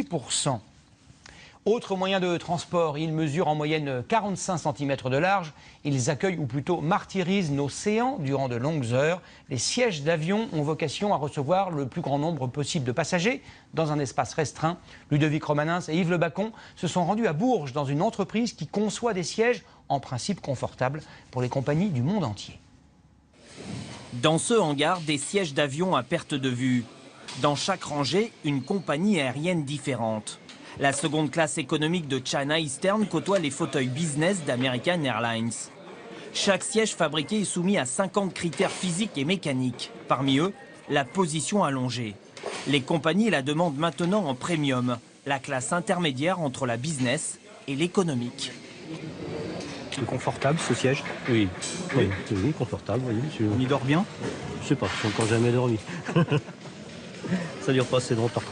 6%. Autre moyen de transport, ils mesurent en moyenne 45 cm de large. Ils accueillent ou plutôt martyrisent nos séants durant de longues heures. Les sièges d'avion ont vocation à recevoir le plus grand nombre possible de passagers dans un espace restreint. Ludovic Romanins et Yves Le Bacon se sont rendus à Bourges dans une entreprise qui conçoit des sièges en principe confortables pour les compagnies du monde entier. Dans ce hangar, des sièges d'avion à perte de vue. Dans chaque rangée, une compagnie aérienne différente. La seconde classe économique de China Eastern côtoie les fauteuils business d'American Airlines. Chaque siège fabriqué est soumis à 50 critères physiques et mécaniques. Parmi eux, la position allongée. Les compagnies la demandent maintenant en premium, la classe intermédiaire entre la business et l'économique. C'est confortable ce siège? Oui, confortable, oui, monsieur. On y dort bien? Je sais pas, je n'ai encore jamais dormi. Ça dure pas assez longtemps.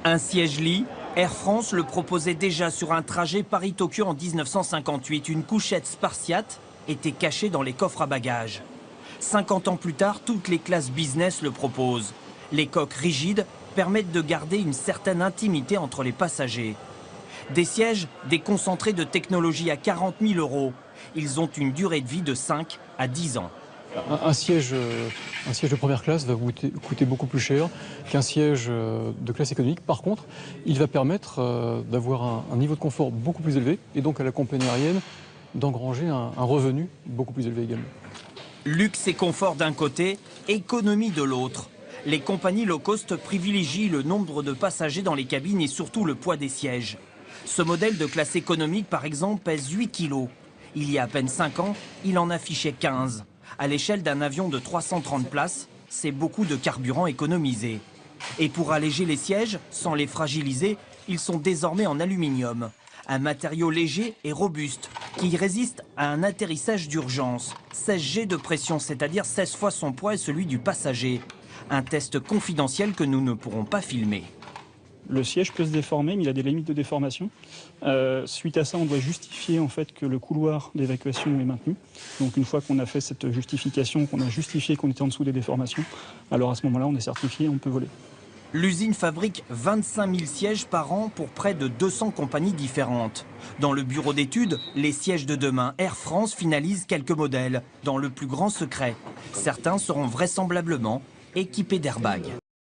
Un siège-lit, Air France le proposait déjà sur un trajet Paris-Tokyo en 1958. Une couchette spartiate était cachée dans les coffres à bagages. 50 ans plus tard, toutes les classes business le proposent. Les coques rigides permettent de garder une certaine intimité entre les passagers. Des sièges déconcentrés de technologie à 40 000 €. Ils ont une durée de vie de 5 à 10 ans. Un siège de première classe va coûter beaucoup plus cher qu'un siège de classe économique. Par contre, il va permettre d'avoir un niveau de confort beaucoup plus élevé et donc à la compagnie aérienne d'engranger un revenu beaucoup plus élevé également. Luxe et confort d'un côté, économie de l'autre. Les compagnies low cost privilégient le nombre de passagers dans les cabines et surtout le poids des sièges. Ce modèle de classe économique, par exemple, pèse 8 kg. Il y a à peine 5 ans, il en affichait 15. À l'échelle d'un avion de 330 places, c'est beaucoup de carburant économisé. Et pour alléger les sièges, sans les fragiliser, ils sont désormais en aluminium. Un matériau léger et robuste qui résiste à un atterrissage d'urgence. 16 G de pression, c'est-à-dire 16 fois son poids et celui du passager. Un test confidentiel que nous ne pourrons pas filmer. Le siège peut se déformer, mais il a des limites de déformation. Suite à ça, on doit justifier en fait que le couloir d'évacuation est maintenu. Donc une fois qu'on a fait cette justification, qu'on a justifié qu'on était en dessous des déformations, alors à ce moment-là, on est certifié, on peut voler. L'usine fabrique 25 000 sièges par an pour près de 200 compagnies différentes. Dans le bureau d'études, les sièges de demain, Air France finalise quelques modèles, dans le plus grand secret. Certains seront vraisemblablement équipés d'airbags.